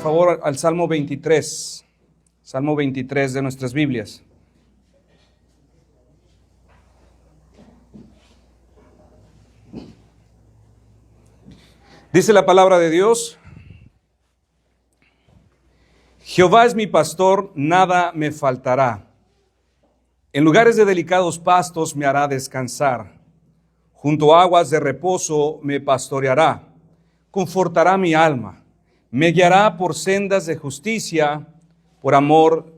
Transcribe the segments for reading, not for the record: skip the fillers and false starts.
favor, al Salmo 23. Salmo 23 de nuestras Biblias. Dice la palabra de Dios: Jehová es mi pastor, nada me faltará. En lugares de delicados pastos me hará descansar. Junto a aguas de reposo me pastoreará. Confortará mi alma. Me guiará por sendas de justicia, por amor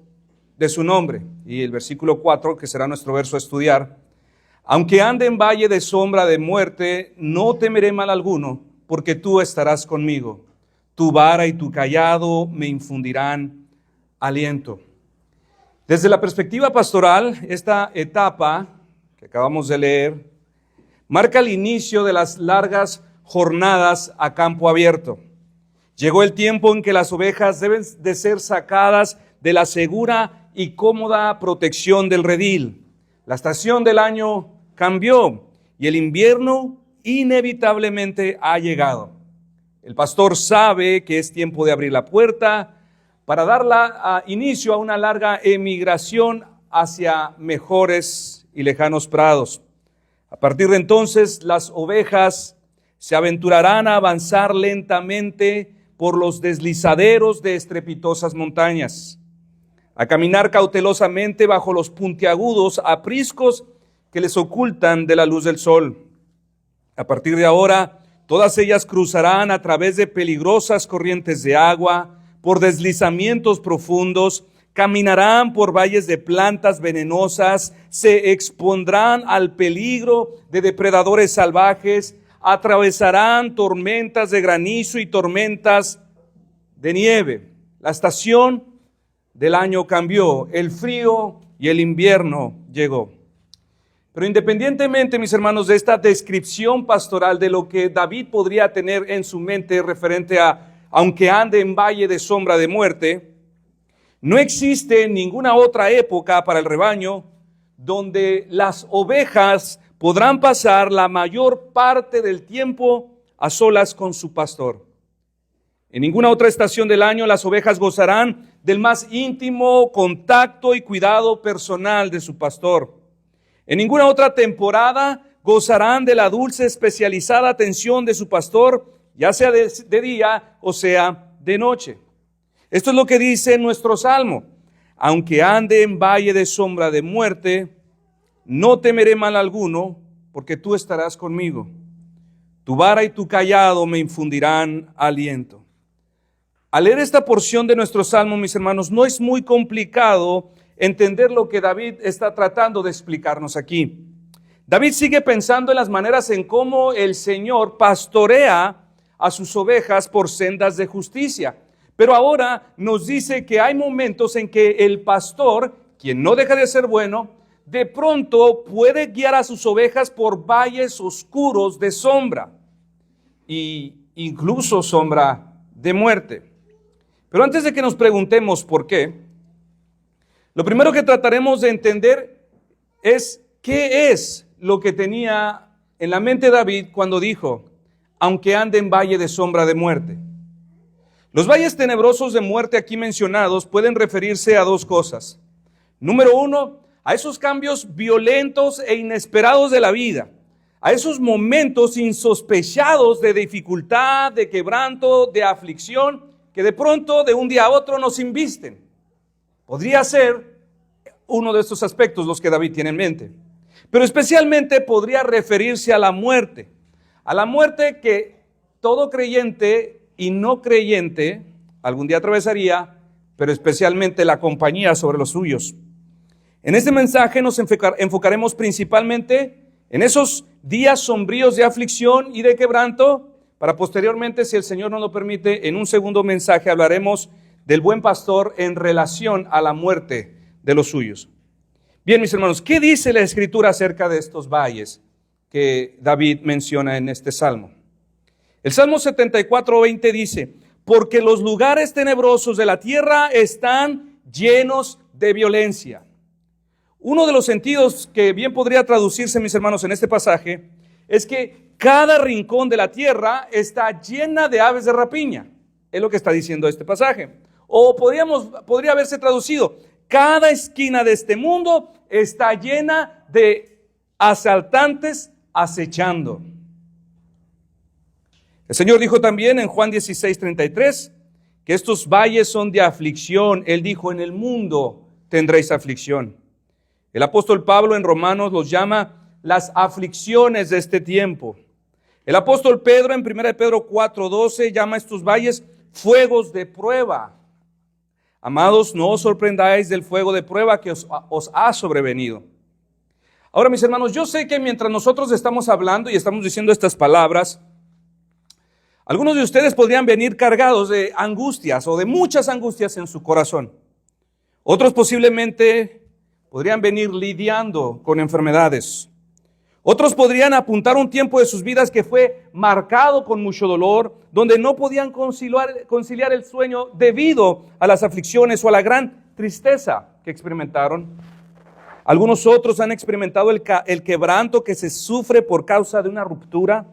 de su nombre. Y el versículo 4, que será nuestro verso a estudiar: aunque ande en valle de sombra de muerte, no temeré mal alguno, porque tú estarás conmigo. Tu vara y tu cayado me infundirán aliento. Desde la perspectiva pastoral, esta etapa que acabamos de leer marca el inicio de las largas jornadas a campo abierto. Llegó el tiempo en que las ovejas deben de ser sacadas de la segura y cómoda protección del redil. La estación del año cambió y el invierno inevitablemente ha llegado. El pastor sabe que es tiempo de abrir la puerta para dar inicio a una larga emigración hacia mejores y lejanos prados. A partir de entonces, las ovejas se aventurarán a avanzar lentamente por los deslizaderos de estrepitosas montañas, a caminar cautelosamente bajo los puntiagudos apriscos que les ocultan de la luz del sol. A partir de ahora, todas ellas cruzarán a través de peligrosas corrientes de agua, por deslizamientos profundos, caminarán por valles de plantas venenosas, se expondrán al peligro de depredadores salvajes, atravesarán tormentas de granizo y tormentas de nieve. La estación del año cambió, el frío y el invierno llegó. Pero independientemente, mis hermanos, de esta descripción pastoral de lo que David podría tener en su mente referente a aunque ande en valle de sombra de muerte, no existe ninguna otra época para el rebaño donde las ovejas podrán pasar la mayor parte del tiempo a solas con su pastor. En ninguna otra estación del año las ovejas gozarán del más íntimo contacto y cuidado personal de su pastor. En ninguna otra temporada gozarán de la dulce, especializada atención de su pastor, ya sea de día o sea de noche. Esto es lo que dice nuestro salmo: aunque ande en valle de sombra de muerte, no temeré mal alguno, porque tú estarás conmigo. Tu vara y tu cayado me infundirán aliento. Al leer esta porción de nuestro salmo, mis hermanos, no es muy complicado entender lo que David está tratando de explicarnos aquí. David sigue pensando en las maneras en cómo el Señor pastorea a sus ovejas por sendas de justicia. Pero ahora nos dice que hay momentos en que el pastor, quien no deja de ser bueno, de pronto puede guiar a sus ovejas por valles oscuros de sombra, e incluso sombra de muerte. Pero antes de que nos preguntemos por qué, lo primero que trataremos de entender es qué es lo que tenía en la mente David cuando dijo: aunque ande en valle de sombra de muerte. Los valles tenebrosos de muerte aquí mencionados pueden referirse a dos cosas. Número uno, a esos cambios violentos e inesperados de la vida, a esos momentos insospechados de dificultad, de quebranto, de aflicción, que de pronto, de un día a otro, nos invisten. Podría ser uno de estos aspectos los que David tiene en mente, pero especialmente podría referirse a la muerte que todo creyente y no creyente algún día atravesaría, pero especialmente la compañía sobre los suyos. En este mensaje nos enfocaremos principalmente en esos días sombríos de aflicción y de quebranto, para posteriormente, si el Señor nos lo permite, en un segundo mensaje hablaremos del buen pastor en relación a la muerte de los suyos. Bien, mis hermanos, ¿qué dice la Escritura acerca de estos valles que David menciona en este salmo? El Salmo 74:20 dice: porque los lugares tenebrosos de la tierra están llenos de violencia. Uno de los sentidos que bien podría traducirse, mis hermanos, en este pasaje es que cada rincón de la tierra está llena de aves de rapiña. Es lo que está diciendo este pasaje. O podría haberse traducido: cada esquina de este mundo está llena de asaltantes acechando. El Señor dijo también en Juan 16:33 que estos valles son de aflicción. Él dijo: en el mundo tendréis aflicción. El apóstol Pablo en Romanos los llama las aflicciones de este tiempo. El apóstol Pedro en 1 Pedro 4:12 llama a estos valles fuegos de prueba. Amados, no os sorprendáis del fuego de prueba que os ha sobrevenido. Ahora, mis hermanos, yo sé que mientras nosotros estamos hablando y estamos diciendo estas palabras, algunos de ustedes podrían venir cargados de angustias o de muchas angustias en su corazón. Otros posiblemente podrían venir lidiando con enfermedades. Otros podrían apuntar un tiempo de sus vidas que fue marcado con mucho dolor, donde no podían conciliar el sueño debido a las aflicciones o a la gran tristeza que experimentaron. Algunos otros han experimentado el quebranto que se sufre por causa de una ruptura,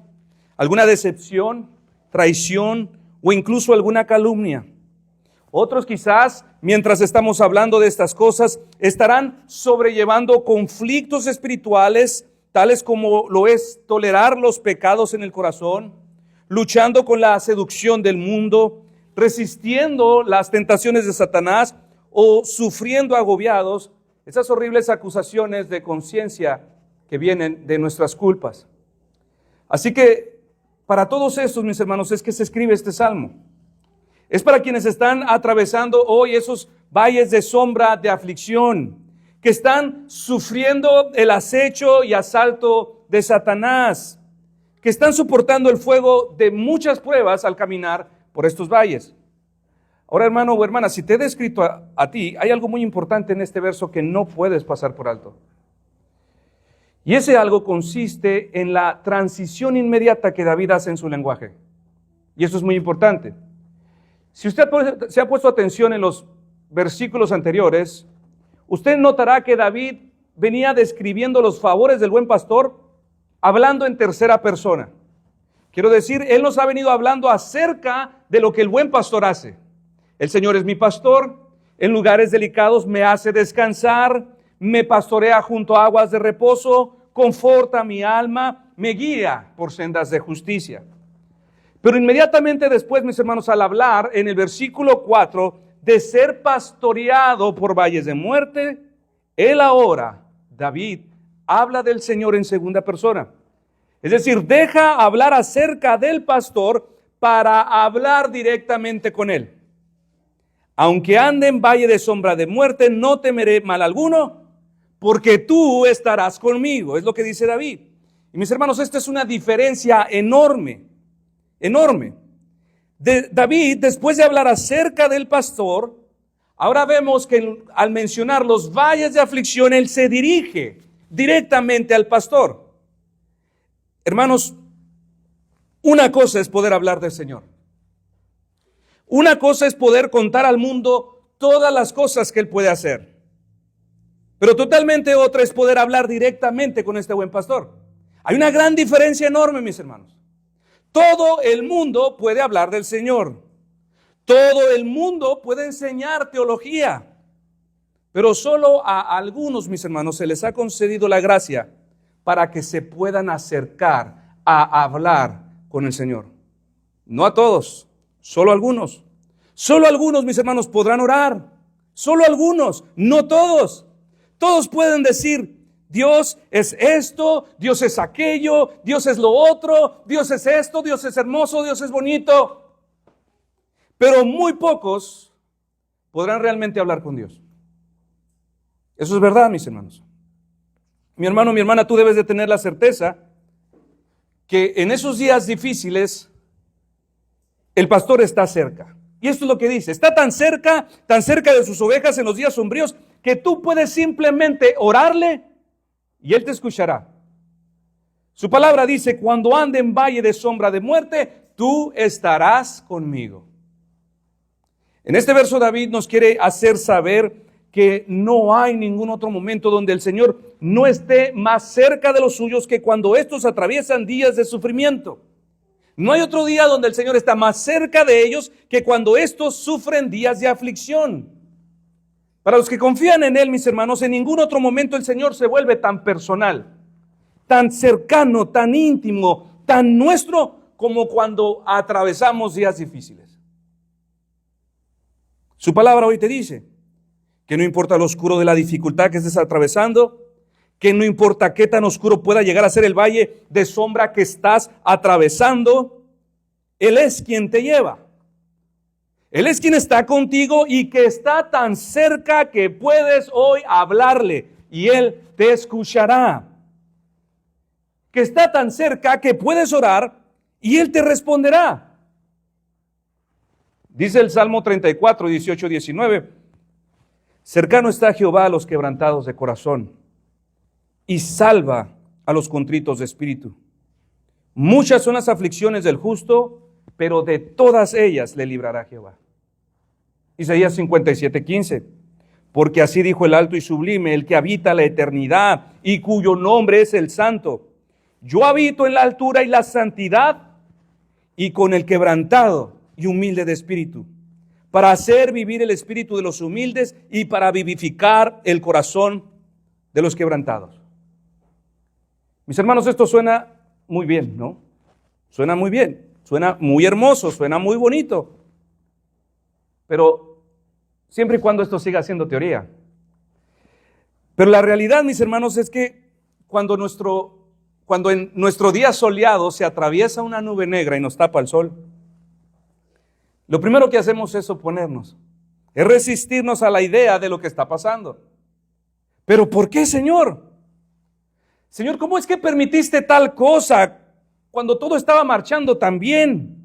alguna decepción, traición o incluso alguna calumnia. Otros quizás, mientras estamos hablando de estas cosas, estarán sobrellevando conflictos espirituales, tales como lo es tolerar los pecados en el corazón, luchando con la seducción del mundo, resistiendo las tentaciones de Satanás o sufriendo agobiados esas horribles acusaciones de conciencia que vienen de nuestras culpas. Así que para todos estos, mis hermanos, es que se escribe este salmo. Es para quienes están atravesando hoy esos valles de sombra de aflicción, que están sufriendo el acecho y asalto de Satanás, que están soportando el fuego de muchas pruebas al caminar por estos valles. Ahora, hermano o hermana, si te he descrito a ti, hay algo muy importante en este verso que no puedes pasar por alto. Y ese algo consiste en la transición inmediata que David hace en su lenguaje. Y eso es muy importante. Si usted se ha puesto atención en los versículos anteriores, usted notará que David venía describiendo los favores del buen pastor hablando en tercera persona. Quiero decir, él nos ha venido hablando acerca de lo que el buen pastor hace. El Señor es mi pastor, en lugares delicados me hace descansar, me pastorea junto a aguas de reposo, conforta mi alma, me guía por sendas de justicia. Pero inmediatamente después, mis hermanos, al hablar en el versículo 4 de ser pastoreado por valles de muerte, él ahora, David, habla del Señor en segunda persona. Es decir, deja hablar acerca del pastor para hablar directamente con él. Aunque ande en valle de sombra de muerte, no temeré mal alguno, porque tú estarás conmigo. Es lo que dice David. Y mis hermanos, esta es una diferencia enorme. David, después de hablar acerca del pastor, ahora vemos que al mencionar los valles de aflicción, él se dirige directamente al pastor. Hermanos, una cosa es poder hablar del Señor. Una cosa es poder contar al mundo todas las cosas que Él puede hacer. Pero totalmente otra es poder hablar directamente con este buen pastor. Hay una gran diferencia enorme, mis hermanos. Todo el mundo puede hablar del Señor. Todo el mundo puede enseñar teología. Pero solo a algunos, mis hermanos, se les ha concedido la gracia para que se puedan acercar a hablar con el Señor. No a todos. Solo algunos. Solo algunos, mis hermanos, podrán orar. Solo algunos, no todos. Todos pueden decir, Dios es esto, Dios es aquello, Dios es lo otro, Dios es esto, Dios es hermoso, Dios es bonito. Pero muy pocos podrán realmente hablar con Dios. Eso es verdad, mis hermanos. Mi hermano, mi hermana, tú debes de tener la certeza que en esos días difíciles el pastor está cerca. Y esto es lo que dice, está tan cerca de sus ovejas en los días sombríos, que tú puedes simplemente orarle y Él te escuchará. Su palabra dice, cuando ande en valle de sombra de muerte, tú estarás conmigo. En este verso David nos quiere hacer saber que no hay ningún otro momento donde el Señor no esté más cerca de los suyos que cuando estos atraviesan días de sufrimiento. No hay otro día donde el Señor está más cerca de ellos que cuando estos sufren días de aflicción. Para los que confían en Él, mis hermanos, en ningún otro momento el Señor se vuelve tan personal, tan cercano, tan íntimo, tan nuestro como cuando atravesamos días difíciles. Su palabra hoy te dice que no importa lo oscuro de la dificultad que estés atravesando, que no importa qué tan oscuro pueda llegar a ser el valle de sombra que estás atravesando, Él es quien te lleva. Él es quien está contigo y que está tan cerca que puedes hoy hablarle y Él te escuchará. Que está tan cerca que puedes orar y Él te responderá. Dice el Salmo 34, 18, 19. Cercano está Jehová a los quebrantados de corazón y salva a los contritos de espíritu. Muchas son las aflicciones del justo, pero de todas ellas le librará Jehová. Isaías 57, 15. Porque así dijo el alto y sublime, el que habita la eternidad y cuyo nombre es el Santo. Yo habito en la altura y la santidad y con el quebrantado y humilde de espíritu, para hacer vivir el espíritu de los humildes y para vivificar el corazón de los quebrantados. Mis hermanos, esto suena muy bien, ¿no? Suena muy bien, suena muy hermoso, suena muy bonito. Pero siempre y cuando esto siga siendo teoría. Pero la realidad, mis hermanos, es que cuando en nuestro día soleado se atraviesa una nube negra y nos tapa el sol, lo primero que hacemos es oponernos, es resistirnos a la idea de lo que está pasando. ¿Pero por qué, Señor? Señor, ¿cómo es que permitiste tal cosa cuando todo estaba marchando tan bien?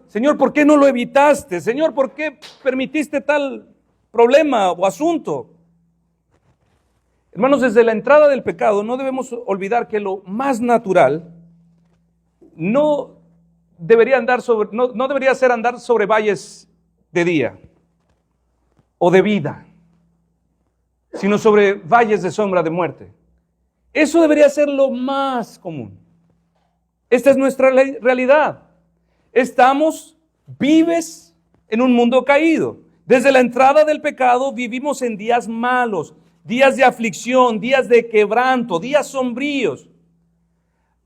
Señor, ¿por qué no lo evitaste? Señor, ¿por qué permitiste tal problema o asunto? Hermanos, desde la entrada del pecado no debemos olvidar que lo más natural no debería ser andar sobre valles de día o de vida, sino sobre valles de sombra de muerte. Eso debería ser lo más común. Esta es nuestra realidad. Estamos vives en un mundo caído. Desde la entrada del pecado vivimos en días malos, días de aflicción, días de quebranto, días sombríos.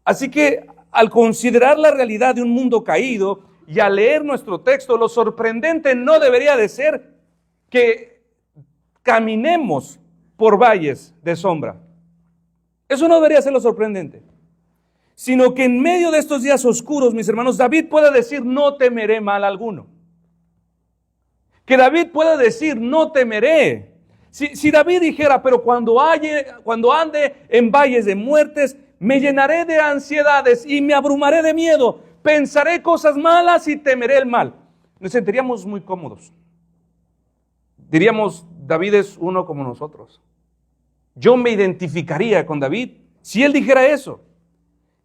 Así que al considerar la realidad de un mundo caído y al leer nuestro texto, lo sorprendente no debería de ser que caminemos por valles de sombra. Eso no debería ser lo sorprendente, sino que en medio de estos días oscuros, mis hermanos, David puede decir, no temeré mal alguno. Que David pueda decir, no temeré. Si David dijera, pero cuando ande en valles de muertes, me llenaré de ansiedades y me abrumaré de miedo, pensaré cosas malas y temeré el mal. Nos sentiríamos muy cómodos. Diríamos, David es uno como nosotros. Yo me identificaría con David si él dijera eso.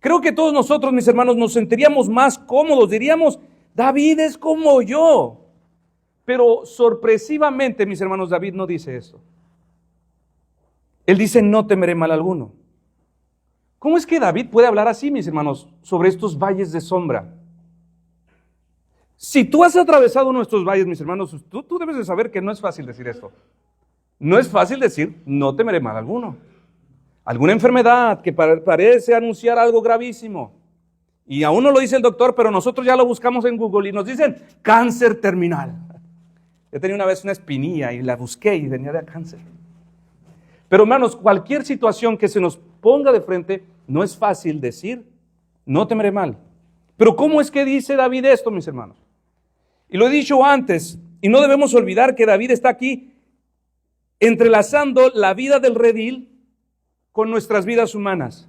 Creo que todos nosotros, mis hermanos, nos sentiríamos más cómodos. Diríamos, David es como yo. Pero sorpresivamente, mis hermanos, David no dice eso. Él dice, no temeré mal alguno. ¿Cómo es que David puede hablar así, mis hermanos, sobre estos valles de sombra? Si tú has atravesado nuestros valles, mis hermanos, tú debes de saber que no es fácil decir esto. No es fácil decir, no temeré mal alguno. Alguna enfermedad que parece anunciar algo gravísimo. Y aún no lo dice el doctor, pero nosotros ya lo buscamos en Google y nos dicen cáncer terminal. Yo tenía una vez una espinilla y la busqué y venía de cáncer. Pero hermanos, cualquier situación que se nos ponga de frente, no es fácil decir, no temeré mal. Pero ¿cómo es que dice David esto, mis hermanos? Y lo he dicho antes, y no debemos olvidar que David está aquí entrelazando la vida del redil con nuestras vidas humanas.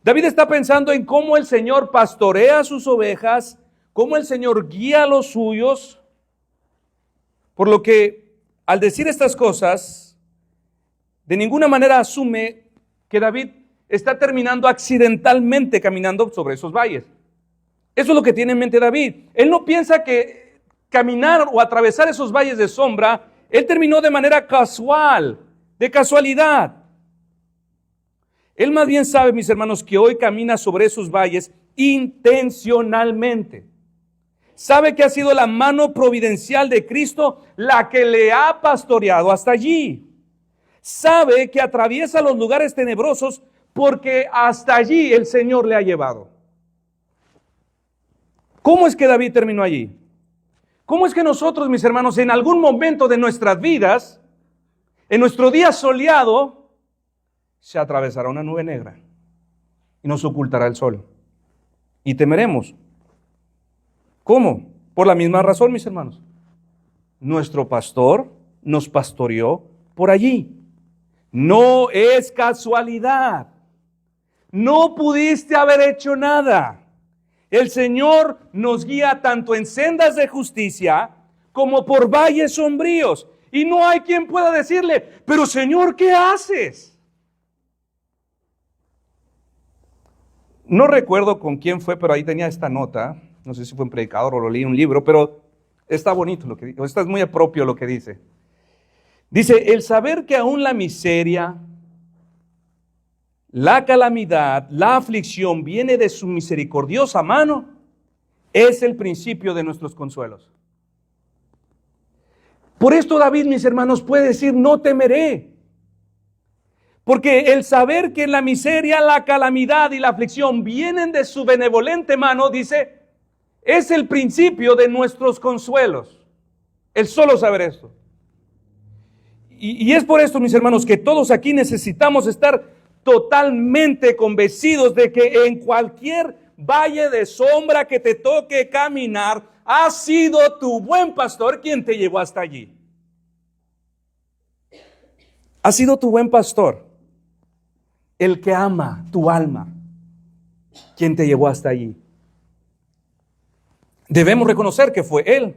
David está pensando en cómo el Señor pastorea sus ovejas, cómo el Señor guía a los suyos, por lo que al decir estas cosas, de ninguna manera asume que David está terminando accidentalmente caminando sobre esos valles. Eso es lo que tiene en mente David. Él no piensa que caminar o atravesar esos valles de sombra, él terminó de manera casual, de casualidad. Él más bien sabe, mis hermanos, que hoy camina sobre esos valles intencionalmente. Sabe que ha sido la mano providencial de Cristo la que le ha pastoreado hasta allí. Sabe que atraviesa los lugares tenebrosos porque hasta allí el Señor le ha llevado. ¿Cómo es que David terminó allí? ¿Cómo es que nosotros, mis hermanos, en algún momento de nuestras vidas, en nuestro día soleado, se atravesará una nube negra y nos ocultará el sol? Y temeremos. ¿Cómo? Por la misma razón, mis hermanos. Nuestro pastor nos pastoreó por allí. No es casualidad. No pudiste haber hecho nada. El Señor nos guía tanto en sendas de justicia como por valles sombríos. Y no hay quien pueda decirle, pero Señor, ¿qué haces? No recuerdo con quién fue, pero ahí tenía esta nota. No sé si fue un predicador o lo leí en un libro, pero está bonito lo que dice. Está muy propio lo que dice. Dice, el saber que aún la miseria, la calamidad, la aflicción viene de su misericordiosa mano, es el principio de nuestros consuelos. Por esto David, mis hermanos, puede decir, no temeré. Porque el saber que la miseria, la calamidad y la aflicción vienen de su benevolente mano, dice, es el principio de nuestros consuelos. El solo saber esto. Y es por esto, mis hermanos, que todos aquí necesitamos estar totalmente convencidos de que en cualquier valle de sombra que te toque caminar, ha sido tu buen pastor quien te llevó hasta allí. Ha sido tu buen pastor, el que ama tu alma, quien te llevó hasta allí. Debemos reconocer que fue Él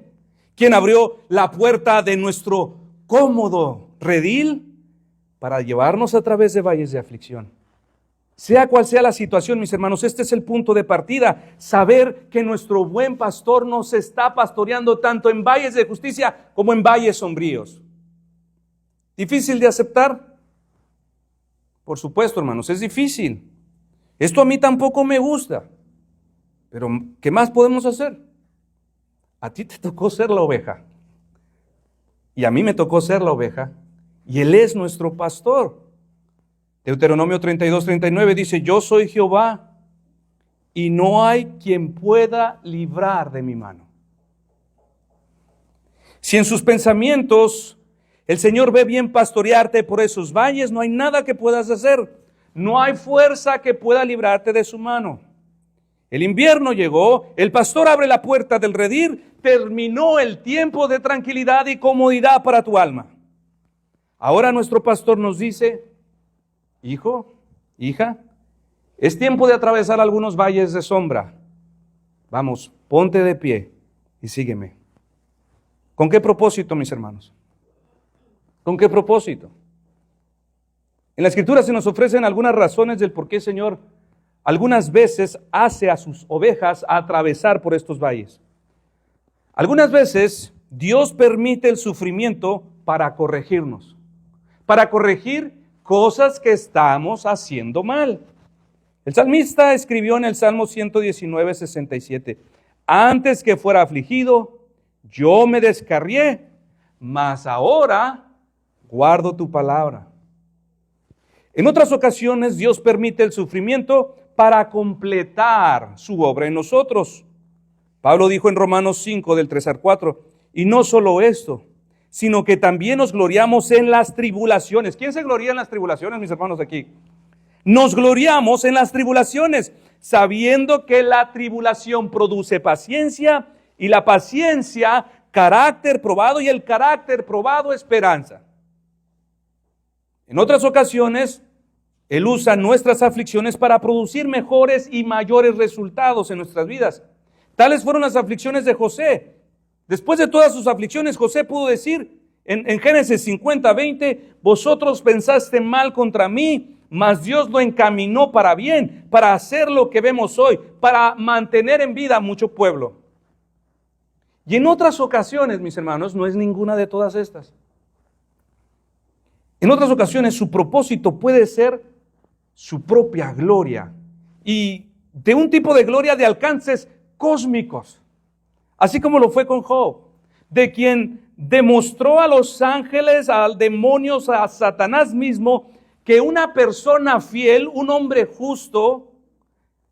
quien abrió la puerta de nuestro cómodo redil para llevarnos a través de valles de aflicción. Sea cual sea la situación, mis hermanos, este es el punto de partida. Saber que nuestro buen pastor nos está pastoreando tanto en valles de justicia como en valles sombríos. ¿Difícil de aceptar? Por supuesto, hermanos, es difícil. Esto a mí tampoco me gusta. Pero, ¿qué más podemos hacer? A ti te tocó ser la oveja. Y a mí me tocó ser la oveja. Y Él es nuestro pastor. Deuteronomio 32:39 dice, yo soy Jehová y no hay quien pueda librar de mi mano. Si en sus pensamientos el Señor ve bien pastorearte por esos valles, no hay nada que puedas hacer. No hay fuerza que pueda librarte de su mano. El invierno llegó, el pastor abre la puerta del redil, terminó el tiempo de tranquilidad y comodidad para tu alma. Ahora nuestro pastor nos dice, hijo, hija, es tiempo de atravesar algunos valles de sombra. Vamos, ponte de pie y sígueme. ¿Con qué propósito, mis hermanos? ¿Con qué propósito? En la Escritura se nos ofrecen algunas razones del por qué el Señor algunas veces hace a sus ovejas atravesar por estos valles. Algunas veces Dios permite el sufrimiento para corregirnos, para corregir cosas que estamos haciendo mal. El salmista escribió en el Salmo 119:67, antes que fuera afligido, yo me descarrié, mas ahora guardo tu palabra. En otras ocasiones Dios permite el sufrimiento para completar su obra en nosotros. Pablo dijo en Romanos 5, del 3 al 4, y no solo esto, sino que también nos gloriamos en las tribulaciones. ¿Quién se gloria en las tribulaciones, mis hermanos, aquí? Nos gloriamos en las tribulaciones, sabiendo que la tribulación produce paciencia, y la paciencia, carácter probado, y el carácter probado, esperanza. En otras ocasiones, Él usa nuestras aflicciones para producir mejores y mayores resultados en nuestras vidas. Tales fueron las aflicciones de José. Después de todas sus aflicciones, José pudo decir en Génesis 50:20, vosotros pensaste mal contra mí, mas Dios lo encaminó para bien, para hacer lo que vemos hoy, para mantener en vida a mucho pueblo. Y en otras ocasiones, mis hermanos, no es ninguna de todas estas. En otras ocasiones su propósito puede ser su propia gloria. Y de un tipo de gloria de alcances cósmicos, así como lo fue con Job, de quien demostró a los ángeles, a demonios, a Satanás mismo, que una persona fiel, un hombre justo,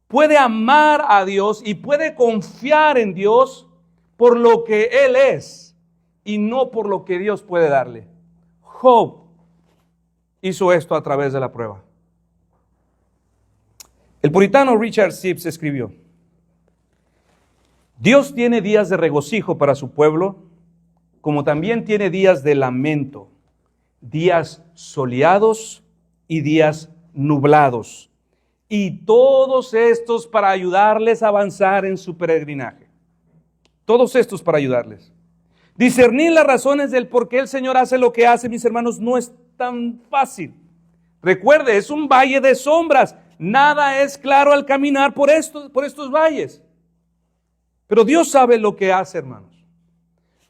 puede amar a Dios y puede confiar en Dios por lo que Él es y no por lo que Dios puede darle. Job hizo esto a través de la prueba. El puritano Richard Sibbes escribió: Dios tiene días de regocijo para su pueblo, como también tiene días de lamento, días soleados y días nublados, y todos estos para ayudarles a avanzar en su peregrinaje. Todos estos para ayudarles. Discernir las razones del por qué el Señor hace lo que hace, mis hermanos, no es tan fácil. Recuerde, es un valle de sombras. Nada es claro al caminar por estos valles. Pero Dios sabe lo que hace, hermanos.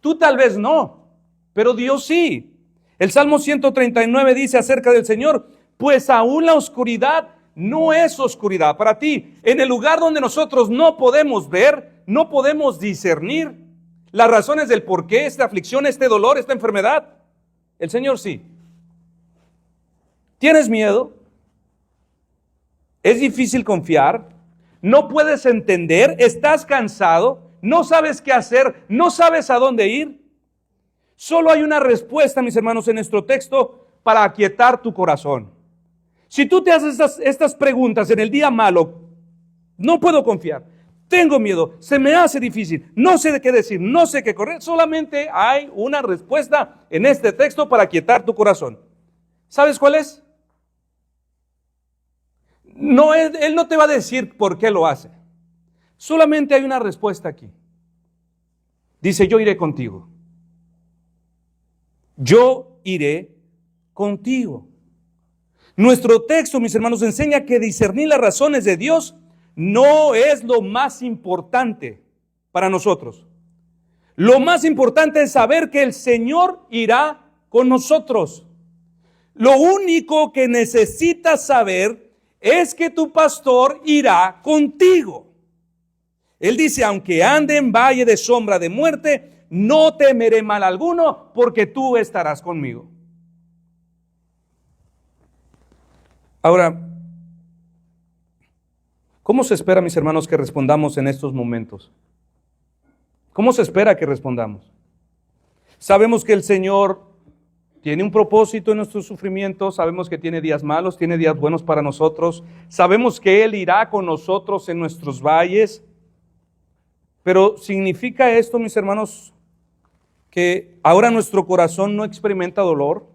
Tú tal vez no, pero Dios sí. El Salmo 139 dice acerca del Señor: pues aún la oscuridad no es oscuridad para ti. En el lugar donde nosotros no podemos ver, no podemos discernir las razones del por qué esta aflicción, este dolor, esta enfermedad, el Señor sí. ¿Tienes miedo? ¿Es difícil confiar? ¿No puedes entender? ¿Estás cansado? ¿No sabes qué hacer? ¿No sabes a dónde ir? Solo hay una respuesta, mis hermanos, en nuestro texto para aquietar tu corazón. Si tú te haces estas preguntas en el día malo: no puedo confiar, tengo miedo, se me hace difícil, no sé de qué decir, no sé qué correr, solamente hay una respuesta en este texto para aquietar tu corazón. ¿Sabes cuál es? No, Él no te va a decir por qué lo hace. Solamente hay una respuesta aquí. Dice: yo iré contigo. Yo iré contigo. Nuestro texto, mis hermanos, enseña que discernir las razones de Dios no es lo más importante para nosotros. Lo más importante es saber que el Señor irá con nosotros. Lo único que necesitas saber es que tu pastor irá contigo. Él dice: aunque ande en valle de sombra de muerte, no temeré mal alguno, porque tú estarás conmigo. Ahora, ¿cómo se espera, mis hermanos, que respondamos en estos momentos? ¿Cómo se espera que respondamos? Sabemos que el Señor tiene un propósito en nuestros sufrimientos, sabemos que tiene días malos, tiene días buenos para nosotros, sabemos que Él irá con nosotros en nuestros valles, pero ¿significa esto, mis hermanos, que ahora nuestro corazón no experimenta dolor?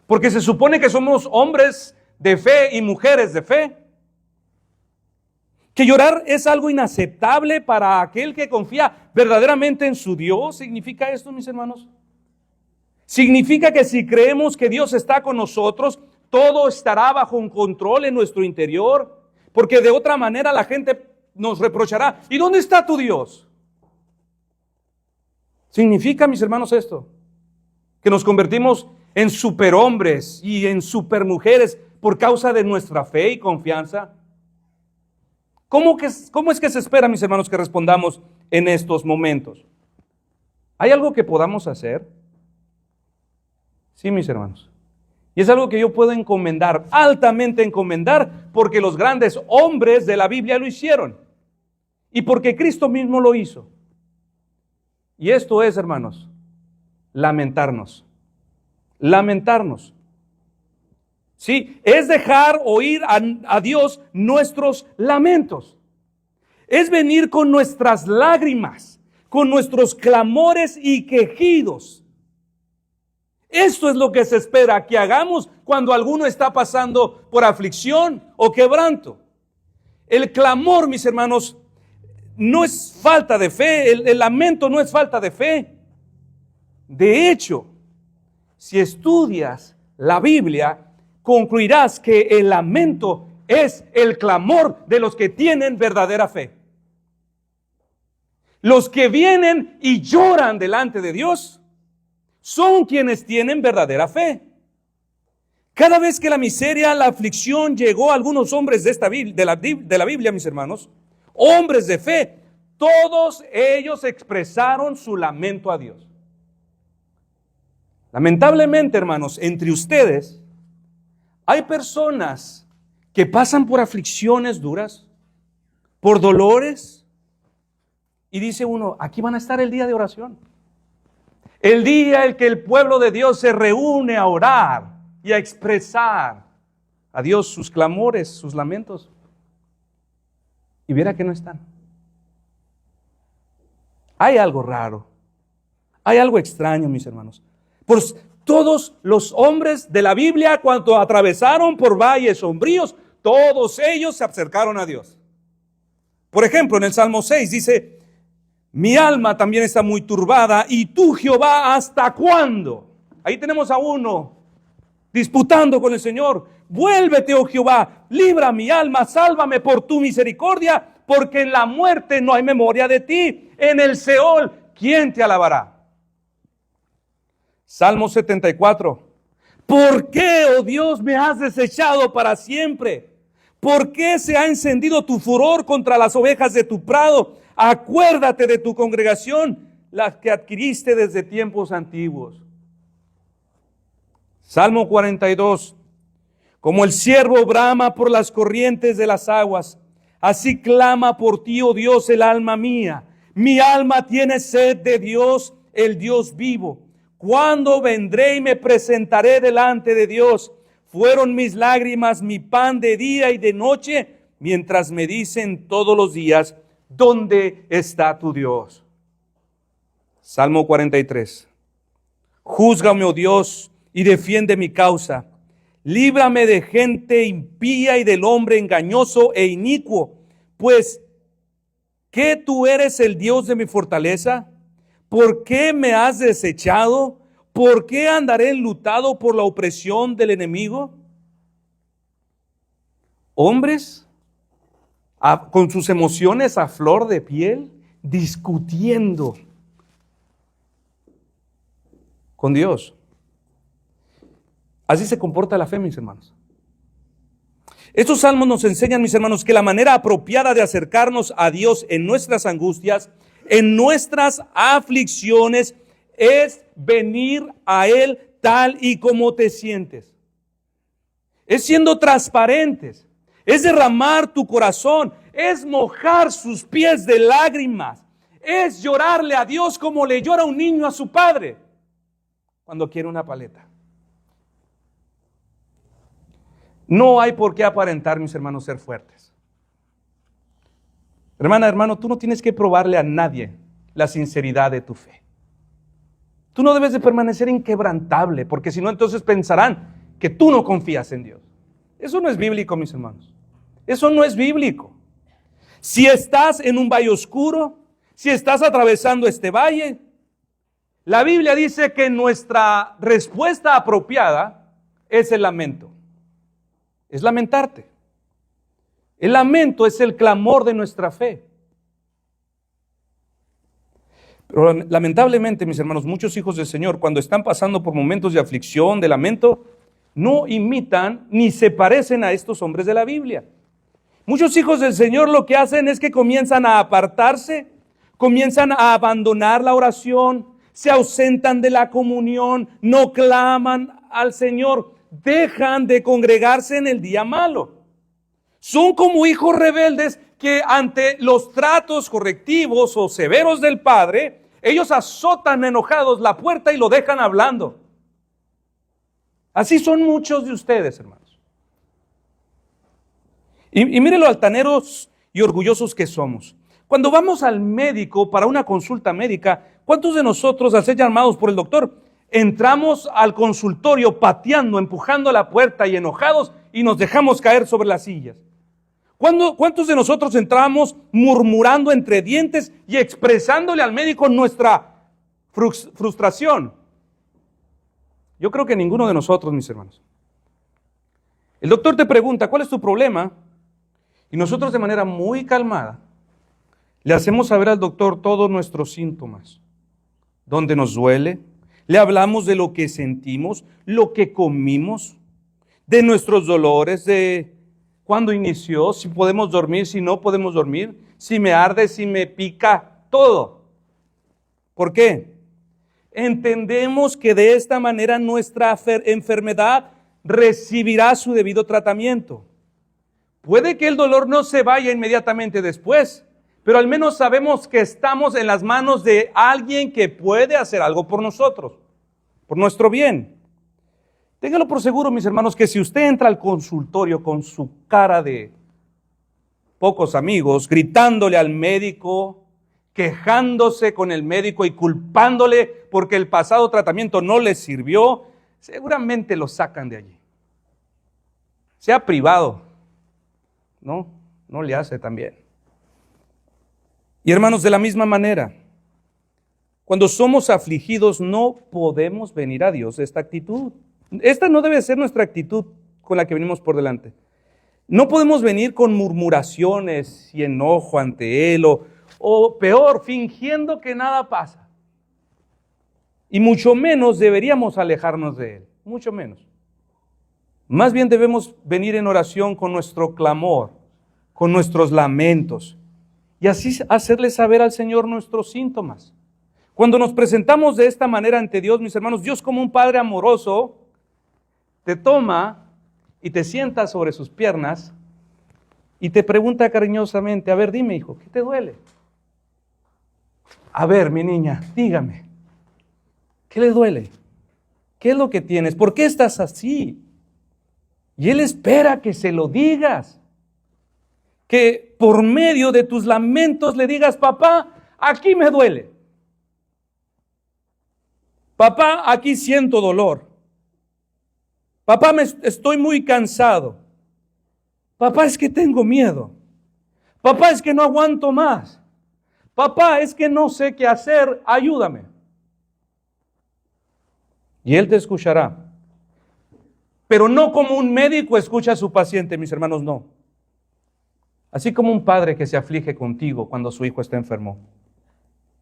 Porque se supone que somos hombres de fe y mujeres de fe. Que llorar es algo inaceptable para aquel que confía verdaderamente en su Dios. ¿Significa esto, mis hermanos? Significa que si creemos que Dios está con nosotros, todo estará bajo un control en nuestro interior, porque de otra manera la gente nos reprochará: ¿y dónde está tu Dios? ¿Significa, mis hermanos, esto? Que nos convertimos en superhombres y en supermujeres por causa de nuestra fe y confianza. ¿Cómo es que se espera, mis hermanos, que respondamos en estos momentos? ¿Hay algo que podamos hacer? Sí, mis hermanos. Y es algo que yo puedo encomendar, altamente encomendar, porque los grandes hombres de la Biblia lo hicieron. Y porque Cristo mismo lo hizo. Y esto es, hermanos, lamentarnos. Lamentarnos. Sí, es dejar oír a Dios nuestros lamentos. Es venir con nuestras lágrimas, con nuestros clamores y quejidos. Esto es lo que se espera que hagamos cuando alguno está pasando por aflicción o quebranto. El clamor, mis hermanos, no es falta de fe, el lamento no es falta de fe. De hecho, si estudias la Biblia, concluirás que el lamento es el clamor de los que tienen verdadera fe. Los que vienen y lloran delante de Dios son quienes tienen verdadera fe. Cada vez que la miseria, la aflicción llegó a algunos hombres de la Biblia, mis hermanos, hombres de fe, todos ellos expresaron su lamento a Dios. Lamentablemente, hermanos, entre ustedes hay personas que pasan por aflicciones duras, por dolores, y dice uno, aquí van a estar el día de oración. El día en que el pueblo de Dios se reúne a orar y a expresar a Dios sus clamores, sus lamentos. Y viera que no están. Hay algo raro. Hay algo extraño, mis hermanos. Pues todos los hombres de la Biblia, cuando atravesaron por valles sombríos, todos ellos se acercaron a Dios. Por ejemplo, en el Salmo 6 dice, mi alma también está muy turbada, y tú, Jehová, ¿hasta cuándo? Ahí tenemos a uno disputando con el Señor. Vuélvete, oh Jehová, libra mi alma, sálvame por tu misericordia, porque en la muerte no hay memoria de ti. En el Seol, ¿quién te alabará? Salmo 74. ¿Por qué, oh Dios, me has desechado para siempre? ¿Por qué se ha encendido tu furor contra las ovejas de tu prado? Acuérdate de tu congregación, las que adquiriste desde tiempos antiguos. Salmo 42. Como el ciervo brama por las corrientes de las aguas, así clama por ti, oh Dios, el alma mía. Mi alma tiene sed de Dios, el Dios vivo. ¿Cuándo vendré y me presentaré delante de Dios? Fueron mis lágrimas mi pan de día y de noche, mientras me dicen todos los días, ¿dónde está tu Dios? Salmo 43. Júzgame, oh Dios, y defiende mi causa. Líbrame de gente impía y del hombre engañoso e inicuo, pues ¿qué tú eres el Dios de mi fortaleza? ¿Por qué me has desechado? ¿Por qué andaré enlutado por la opresión del enemigo? Hombres con sus emociones a flor de piel, discutiendo con Dios. Así se comporta la fe, mis hermanos. Estos salmos nos enseñan, mis hermanos, que la manera apropiada de acercarnos a Dios en nuestras angustias, en nuestras aflicciones, es venir a Él tal y como te sientes. Es siendo transparentes, es derramar tu corazón, es mojar sus pies de lágrimas, es llorarle a Dios como le llora un niño a su padre cuando quiere una paleta. No hay por qué aparentar, mis hermanos, ser fuertes. Hermana, hermano, tú no tienes que probarle a nadie la sinceridad de tu fe. Tú no debes de permanecer inquebrantable, porque si no, entonces pensarán que tú no confías en Dios. Eso no es bíblico, mis hermanos. Eso no es bíblico. Si estás en un valle oscuro, si estás atravesando este valle, la Biblia dice que nuestra respuesta apropiada es el lamento. Es lamentarte. El lamento es el clamor de nuestra fe. Pero lamentablemente, mis hermanos, muchos hijos del Señor, cuando están pasando por momentos de aflicción, de lamento, no imitan ni se parecen a estos hombres de la Biblia. Muchos hijos del Señor lo que hacen es que comienzan a apartarse, comienzan a abandonar la oración, se ausentan de la comunión, no claman al Señor, dejan de congregarse en el día malo. Son como hijos rebeldes que ante los tratos correctivos o severos del Padre, ellos azotan enojados la puerta y lo dejan hablando. Así son muchos de ustedes, hermanos. Y miren lo altaneros y orgullosos que somos. Cuando vamos al médico para una consulta médica, ¿cuántos de nosotros, al ser llamados por el doctor, entramos al consultorio pateando, empujando la puerta y enojados y nos dejamos caer sobre las sillas? ¿Cuántos de nosotros entramos murmurando entre dientes y expresándole al médico nuestra frustración? Yo creo que ninguno de nosotros, mis hermanos. El doctor te pregunta, ¿cuál es tu problema? Y nosotros de manera muy calmada le hacemos saber al doctor todos nuestros síntomas, dónde nos duele, le hablamos de lo que sentimos, lo que comimos, de nuestros dolores, de cuándo inició, si podemos dormir, si no podemos dormir, si me arde, si me pica, todo. ¿Por qué? Entendemos que de esta manera nuestra enfermedad recibirá su debido tratamiento. Puede que el dolor no se vaya inmediatamente después, pero al menos sabemos que estamos en las manos de alguien que puede hacer algo por nosotros, por nuestro bien. Téngalo por seguro, mis hermanos, que si usted entra al consultorio con su cara de pocos amigos, gritándole al médico, quejándose con el médico y culpándole porque el pasado tratamiento no le sirvió, seguramente lo sacan de allí. Sea privado, no le hace tan bien. Y hermanos, de la misma manera, cuando somos afligidos no podemos venir a Dios de esta actitud. Esta no debe ser nuestra actitud con la que venimos por delante. No podemos venir con murmuraciones y enojo ante Él o peor, fingiendo que nada pasa. Y mucho menos deberíamos alejarnos de Él, mucho menos. Más bien debemos venir en oración con nuestro clamor, con nuestros lamentos, y así hacerle saber al Señor nuestros síntomas. Cuando nos presentamos de esta manera ante Dios, mis hermanos, Dios como un Padre amoroso, te toma y te sienta sobre sus piernas y te pregunta cariñosamente, a ver, dime hijo, ¿qué te duele? A ver, mi niña, dígame, ¿qué le duele? ¿Qué es lo que tienes? ¿Por qué estás así? Y Él espera que se lo digas. Que por medio de tus lamentos le digas, papá, aquí me duele. Papá, aquí siento dolor. Papá, estoy muy cansado. Papá, es que tengo miedo. Papá, es que no aguanto más. Papá, es que no sé qué hacer, ayúdame. Y Él te escuchará. Pero no como un médico escucha a su paciente, mis hermanos, no. Así como un padre que se aflige contigo cuando su hijo está enfermo.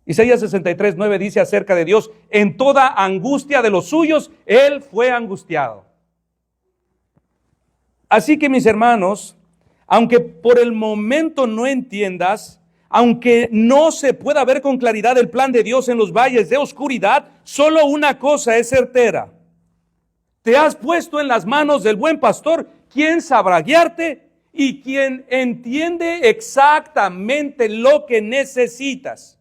Isaías 63:9 dice acerca de Dios, en toda angustia de los suyos, Él fue angustiado. Así que mis hermanos, aunque por el momento no entiendas, aunque no se pueda ver con claridad el plan de Dios en los valles de oscuridad, solo una cosa es certera. Te has puesto en las manos del buen pastor, quien sabrá guiarte y quien entiende exactamente lo que necesitas.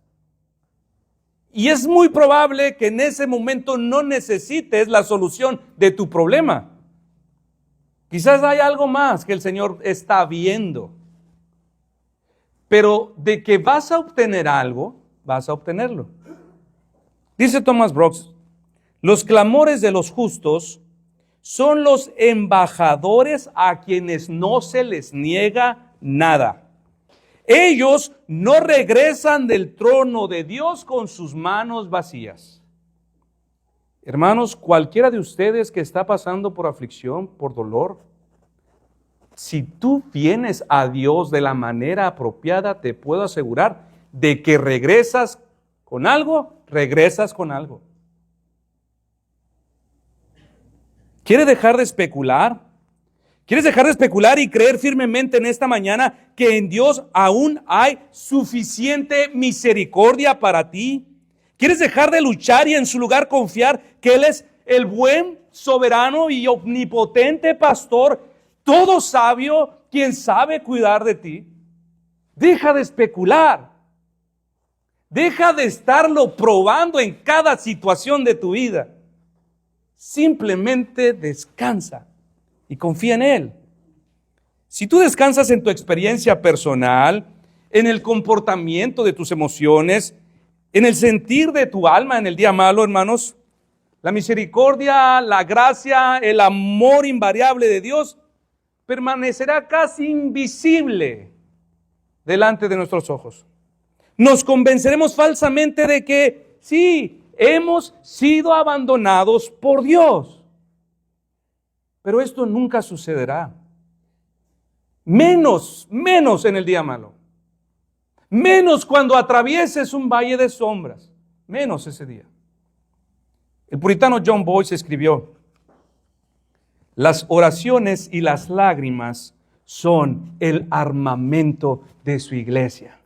Y es muy probable que en ese momento no necesites la solución de tu problema. Quizás hay algo más que el Señor está viendo. Pero de que vas a obtener algo, vas a obtenerlo. Dice Thomas Brooks, los clamores de los justos son los embajadores a quienes no se les niega nada. Ellos no regresan del trono de Dios con sus manos vacías. Hermanos, cualquiera de ustedes que está pasando por aflicción, por dolor, si tú vienes a Dios de la manera apropiada, te puedo asegurar de que regresas con algo. ¿Quieres dejar de especular? ¿Quieres dejar de especular y creer firmemente en esta mañana que en Dios aún hay suficiente misericordia para ti? ¿Quieres dejar de luchar y en su lugar confiar que Él es el buen, soberano y omnipotente pastor, todo sabio, quien sabe cuidar de ti? Deja de especular. Deja de estarlo probando en cada situación de tu vida. Simplemente descansa y confía en Él. Si tú descansas en tu experiencia personal, en el comportamiento de tus emociones, en el sentir de tu alma en el día malo, hermanos, la misericordia, la gracia, el amor invariable de Dios permanecerá casi invisible delante de nuestros ojos. Nos convenceremos falsamente de que sí, hemos sido abandonados por Dios. Pero esto nunca sucederá. Menos en el día malo. Menos cuando atravieses un valle de sombras. Menos ese día. El puritano John Boyce escribió: las oraciones y las lágrimas son el armamento de su iglesia.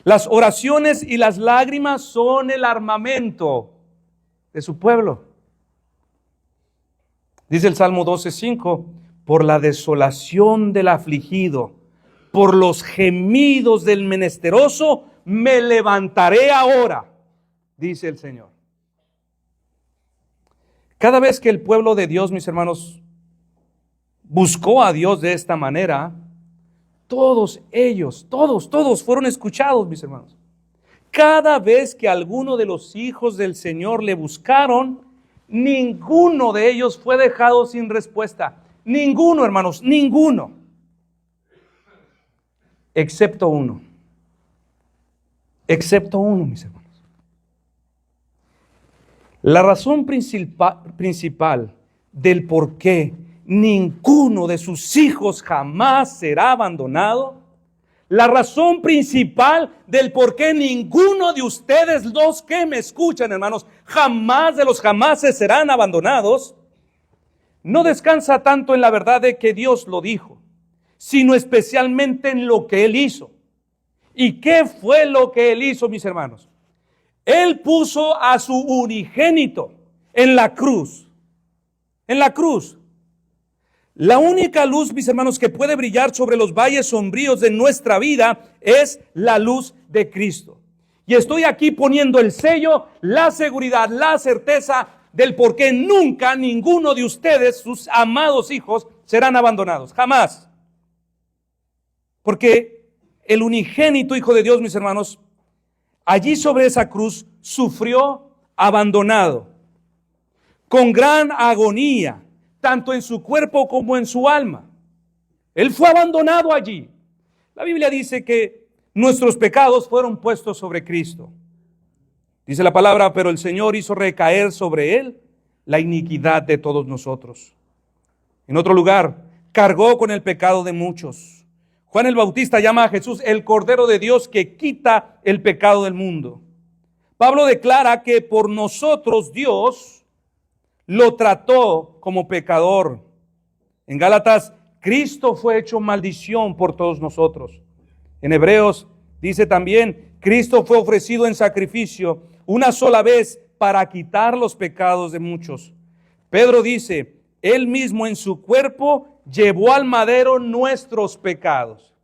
Las oraciones y las lágrimas son el armamento de su pueblo. Dice el Salmo 12:5, por la desolación del afligido, por los gemidos del menesteroso, me levantaré ahora, dice el Señor. Cada vez que el pueblo de Dios, mis hermanos, buscó a Dios de esta manera, todos ellos, todos fueron escuchados, mis hermanos. Cada vez que alguno de los hijos del Señor le buscaron, ninguno de ellos fue dejado sin respuesta. Ninguno, hermanos, ninguno. Excepto uno. Excepto uno, mis hermanos. La razón principal del por qué ninguno de sus hijos jamás será abandonado, la razón principal del por qué ninguno de ustedes, los que me escuchan, hermanos, jamás de los jamases serán abandonados, no descansa tanto en la verdad de que Dios lo dijo, sino especialmente en lo que Él hizo. ¿Y qué fue lo que Él hizo, mis hermanos? Él puso a su unigénito en la cruz. En la cruz. La única luz, mis hermanos, que puede brillar sobre los valles sombríos de nuestra vida es la luz de Cristo. Y estoy aquí poniendo el sello, la seguridad, la certeza del por qué nunca ninguno de ustedes, sus amados hijos, serán abandonados. Jamás. Porque el unigénito Hijo de Dios, mis hermanos, allí sobre esa cruz sufrió abandonado, con gran agonía, tanto en su cuerpo como en su alma. Él fue abandonado allí. La Biblia dice que nuestros pecados fueron puestos sobre Cristo. Dice la palabra, pero el Señor hizo recaer sobre Él la iniquidad de todos nosotros. En otro lugar, cargó con el pecado de muchos. Juan el Bautista llama a Jesús el Cordero de Dios que quita el pecado del mundo. Pablo declara que por nosotros Dios lo trató como pecador. En Gálatas, Cristo fue hecho maldición por todos nosotros. En Hebreos dice también, Cristo fue ofrecido en sacrificio una sola vez para quitar los pecados de muchos. Pedro dice, Él mismo en su cuerpo llevó al madero nuestros pecados.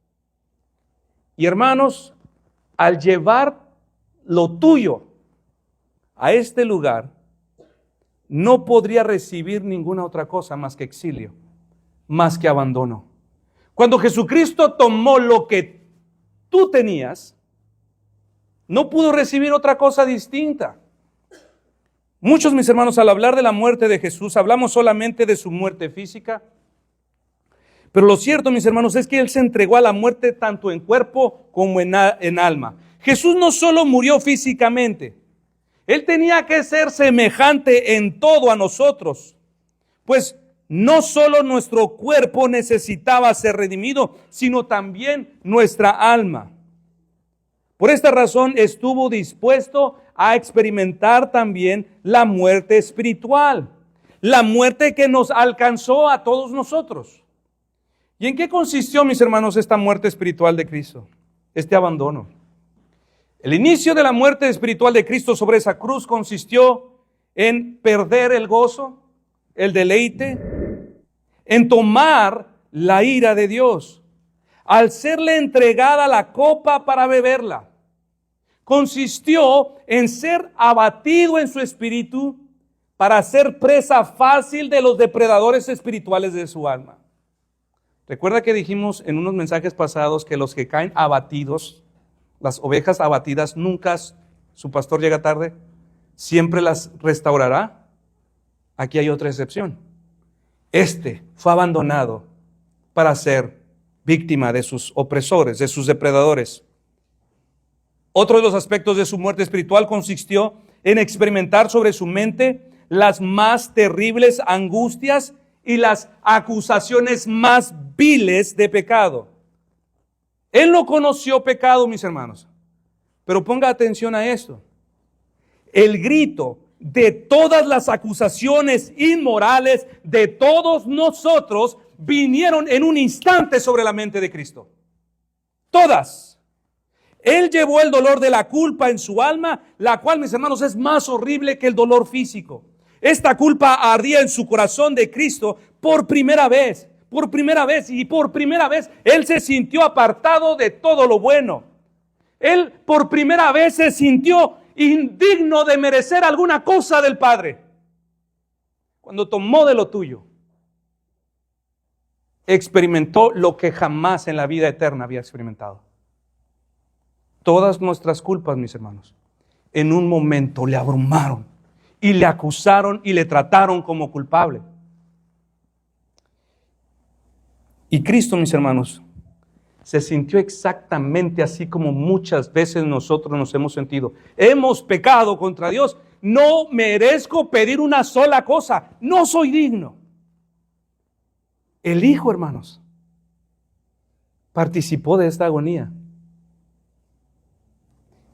Y hermanos, al llevar lo tuyo a este lugar, no podría recibir ninguna otra cosa más que exilio, más que abandono. Cuando Jesucristo tomó lo que tú tenías, no pudo recibir otra cosa distinta. Muchos, mis hermanos, al hablar de la muerte de Jesús, hablamos solamente de su muerte física. Pero lo cierto, mis hermanos, es que Él se entregó a la muerte tanto en cuerpo como en alma. Jesús no solo murió físicamente, Él tenía que ser semejante en todo a nosotros. Pues no solo nuestro cuerpo necesitaba ser redimido, sino también nuestra alma. Por esta razón estuvo dispuesto a experimentar también la muerte espiritual, la muerte que nos alcanzó a todos nosotros. ¿Y en qué consistió, mis hermanos, esta muerte espiritual de Cristo? Este abandono. El inicio de la muerte espiritual de Cristo sobre esa cruz consistió en perder el gozo, el deleite, en tomar la ira de Dios, al serle entregada la copa para beberla. Consistió en ser abatido en su espíritu para ser presa fácil de los depredadores espirituales de su alma. Recuerda que dijimos en unos mensajes pasados que los que caen abatidos, las ovejas abatidas, nunca su pastor llega tarde, siempre las restaurará. Aquí hay otra excepción. Este fue abandonado para ser víctima de sus opresores, de sus depredadores. Otro de los aspectos de su muerte espiritual consistió en experimentar sobre su mente las más terribles angustias y las acusaciones más viles de pecado. Él no conoció pecado, mis hermanos, pero ponga atención a esto. El grito de todas las acusaciones inmorales de todos nosotros vinieron en un instante sobre la mente de Cristo. Todas. Él llevó el dolor de la culpa en su alma, la cual, mis hermanos, es más horrible que el dolor físico. Esta culpa ardía en su corazón de Cristo por primera vez, y por primera vez Él se sintió apartado de todo lo bueno. Él por primera vez se sintió indigno de merecer alguna cosa del Padre. Cuando tomó de lo tuyo, experimentó lo que jamás en la vida eterna había experimentado. Todas nuestras culpas, mis hermanos, en un momento le abrumaron y le acusaron y le trataron como culpable. Y Cristo, mis hermanos, se sintió exactamente así como muchas veces nosotros nos hemos sentido. Hemos pecado contra Dios. No merezco pedir una sola cosa. No soy digno. El Hijo, hermanos, participó de esta agonía.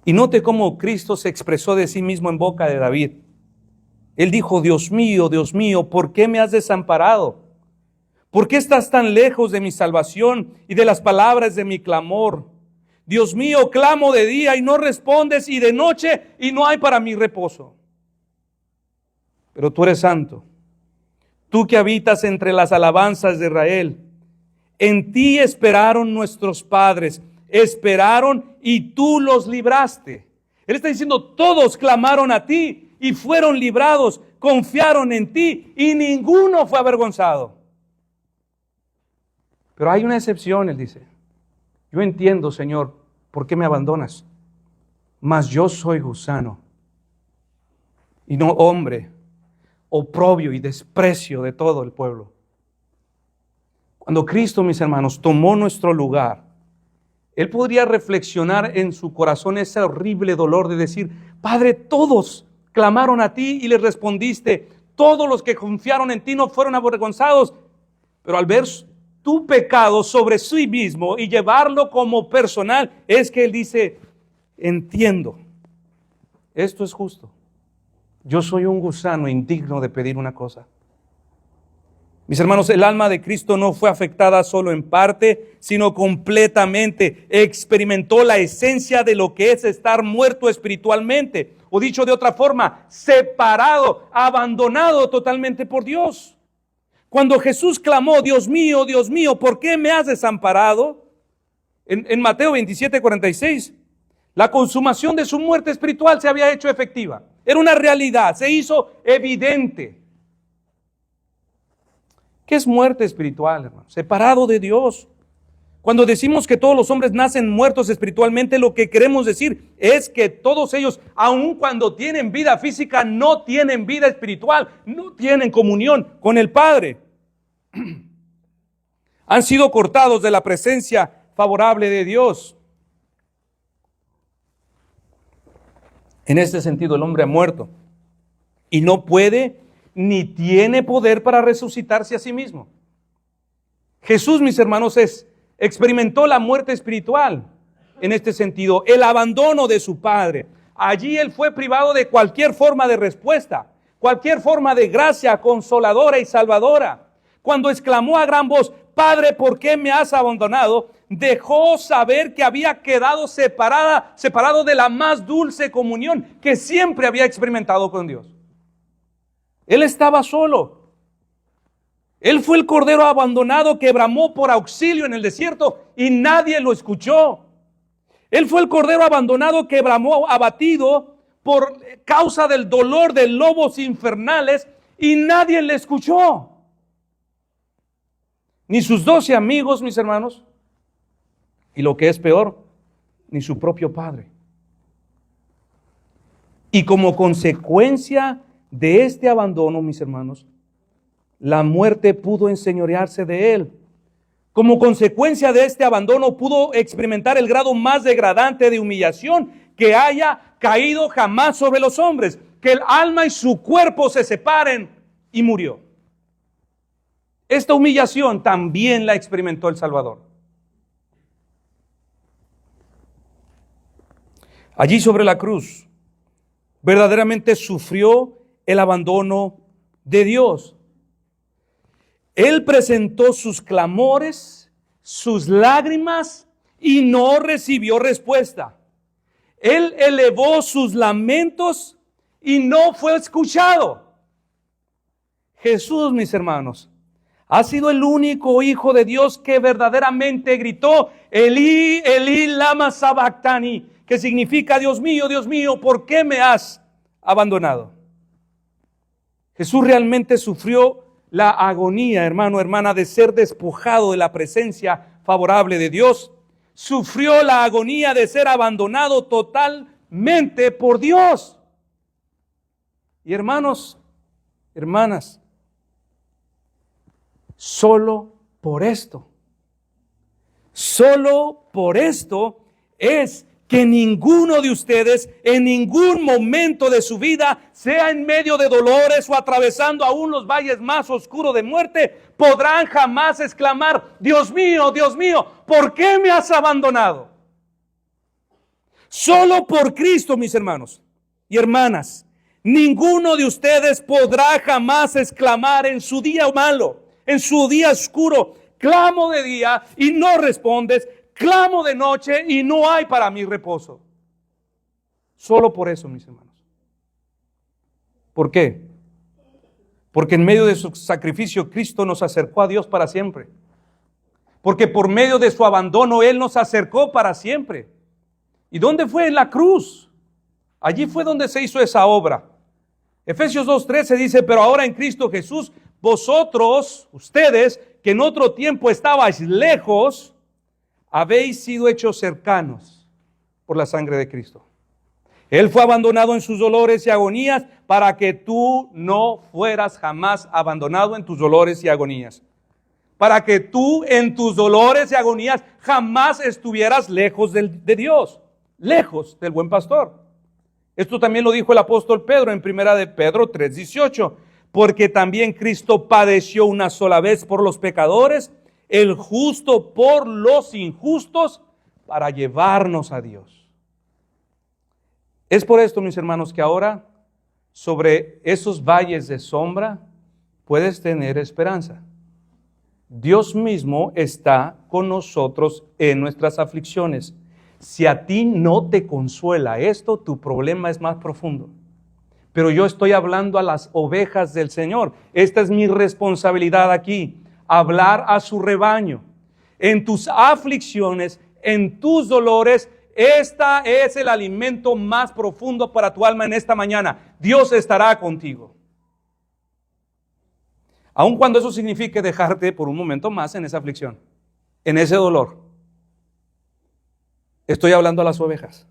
Y note cómo Cristo se expresó de sí mismo en boca de David. Él dijo: Dios mío, ¿por qué me has desamparado? ¿Por qué estás tan lejos de mi salvación y de las palabras de mi clamor? Dios mío, clamo de día y no respondes, y de noche y no hay para mí reposo. Pero tú eres santo, tú que habitas entre las alabanzas de Israel. En ti esperaron nuestros padres, esperaron y tú los libraste. Él está diciendo: todos clamaron a ti y fueron librados, confiaron en ti y ninguno fue avergonzado. Pero hay una excepción, él dice: yo entiendo, Señor, ¿por qué me abandonas? Mas yo soy gusano y no hombre, oprobio y desprecio de todo el pueblo. Cuando Cristo, mis hermanos, tomó nuestro lugar, Él podría reflexionar en su corazón ese horrible dolor de decir: Padre, todos clamaron a ti y les respondiste. Todos los que confiaron en ti no fueron avergonzados. Pero al ver tu pecado sobre sí mismo y llevarlo como personal, es que Él dice: entiendo, esto es justo. Yo soy un gusano indigno de pedir una cosa. Mis hermanos, el alma de Cristo no fue afectada solo en parte, sino completamente. Experimentó la esencia de lo que es estar muerto espiritualmente, o dicho de otra forma, separado, abandonado totalmente por Dios. Cuando Jesús clamó: Dios mío, ¿por qué me has desamparado? En Mateo 27:46, la consumación de su muerte espiritual se había hecho efectiva. Era una realidad, se hizo evidente. ¿Qué es muerte espiritual, hermano? Separado de Dios. Cuando decimos que todos los hombres nacen muertos espiritualmente, lo que queremos decir es que todos ellos, aun cuando tienen vida física, no tienen vida espiritual, no tienen comunión con el Padre. Han sido cortados de la presencia favorable de Dios. En este sentido, el hombre ha muerto y no puede ni tiene poder para resucitarse a sí mismo. Jesús, mis hermanos, experimentó la muerte espiritual en este sentido, el abandono de su Padre. Allí Él fue privado de cualquier forma de respuesta, cualquier forma de gracia consoladora y salvadora. Cuando exclamó a gran voz: Padre, ¿por qué me has abandonado?, dejó saber que había quedado separado de la más dulce comunión que siempre había experimentado con Dios. Él estaba solo. Él fue el cordero abandonado que bramó por auxilio en el desierto y nadie lo escuchó. Él fue el cordero abandonado que bramó abatido por causa del dolor de lobos infernales y nadie le escuchó. Ni sus 12 amigos, mis hermanos, y lo que es peor, ni su propio Padre. Y como consecuencia de este abandono, mis hermanos, la muerte pudo enseñorearse de Él. Como consecuencia de este abandono, pudo experimentar el grado más degradante de humillación que haya caído jamás sobre los hombres, que el alma y su cuerpo se separen, y murió. Esta humillación también la experimentó el Salvador. Allí sobre la cruz, verdaderamente sufrió el abandono de Dios. Él presentó sus clamores, sus lágrimas y no recibió respuesta. Él elevó sus lamentos y no fue escuchado. Jesús, mis hermanos, ha sido el único Hijo de Dios que verdaderamente gritó, Elí, Elí, lama sabactani, que significa, Dios mío, ¿por qué me has abandonado? Jesús realmente sufrió la agonía, hermano, hermana, de ser despojado de la presencia favorable de Dios. Sufrió la agonía de ser abandonado totalmente por Dios. Y hermanos, hermanas, solo por esto es que ninguno de ustedes en ningún momento de su vida, sea en medio de dolores o atravesando aún los valles más oscuros de muerte, podrán jamás exclamar, Dios mío, ¿por qué me has abandonado? Solo por Cristo, mis hermanos y hermanas, ninguno de ustedes podrá jamás exclamar en su día malo, en su día oscuro, clamo de día y no respondes, clamo de noche y no hay para mí reposo. Solo por eso, mis hermanos. ¿Por qué? Porque en medio de su sacrificio Cristo nos acercó a Dios para siempre. Porque por medio de su abandono Él nos acercó para siempre. ¿Y dónde fue? En la cruz. Allí fue donde se hizo esa obra. Efesios 2:13 dice, pero ahora en Cristo Jesús, vosotros, ustedes, que en otro tiempo estabais lejos, habéis sido hechos cercanos por la sangre de Cristo. Él fue abandonado en sus dolores y agonías para que tú no fueras jamás abandonado en tus dolores y agonías. Para que tú en tus dolores y agonías jamás estuvieras lejos de Dios, lejos del buen pastor. Esto también lo dijo el apóstol Pedro en 1 de Pedro 3:18. Porque también Cristo padeció una sola vez por los pecadores, el justo por los injustos, para llevarnos a Dios. Es por esto, mis hermanos, que ahora sobre esos valles de sombra puedes tener esperanza. Dios mismo está con nosotros en nuestras aflicciones. Si a ti no te consuela esto, tu problema es más profundo. Pero yo estoy hablando a las ovejas del Señor. Esta es mi responsabilidad aquí. Hablar a su rebaño. En tus aflicciones, en tus dolores, esta es el alimento más profundo para tu alma en esta mañana. Dios estará contigo. Aun cuando eso signifique dejarte por un momento más en esa aflicción, en ese dolor. Estoy hablando a las ovejas.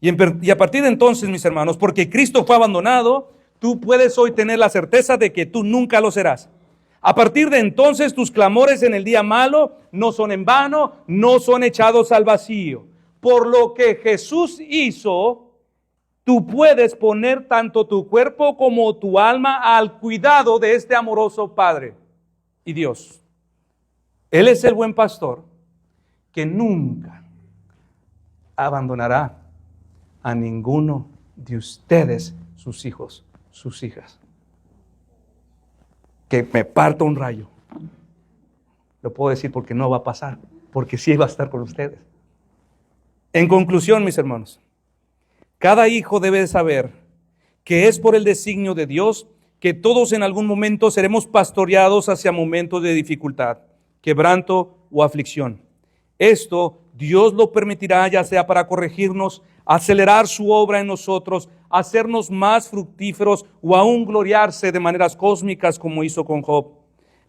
Y a partir de entonces, mis hermanos, porque Cristo fue abandonado, tú puedes hoy tener la certeza de que tú nunca lo serás. A partir de entonces, tus clamores en el día malo no son en vano, no son echados al vacío. Por lo que Jesús hizo, tú puedes poner tanto tu cuerpo como tu alma al cuidado de este amoroso Padre y Dios. Él es el buen pastor que nunca abandonará a ninguno de ustedes, sus hijos, sus hijas. Que me parta un rayo. Lo puedo decir porque no va a pasar, porque sí va a estar con ustedes. En conclusión, mis hermanos, cada hijo debe saber que es por el designio de Dios que todos en algún momento seremos pastoreados hacia momentos de dificultad, quebranto o aflicción. Esto Dios lo permitirá ya sea para corregirnos, acelerar su obra en nosotros, hacernos más fructíferos o aún gloriarse de maneras cósmicas como hizo con Job.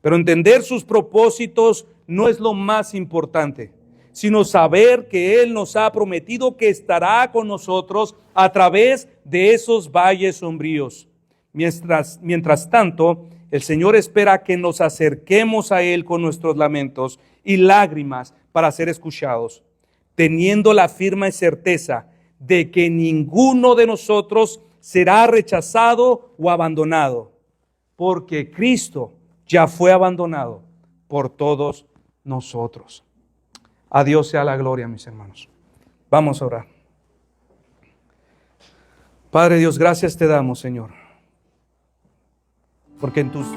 Pero entender sus propósitos no es lo más importante, sino saber que Él nos ha prometido que estará con nosotros a través de esos valles sombríos. Mientras tanto, el Señor espera que nos acerquemos a Él con nuestros lamentos y lágrimas para ser escuchados, teniendo la firme certeza de que ninguno de nosotros será rechazado o abandonado, porque Cristo ya fue abandonado por todos nosotros. A Dios sea la gloria, mis hermanos. Vamos a orar. Padre Dios, gracias te damos, Señor, porque en tus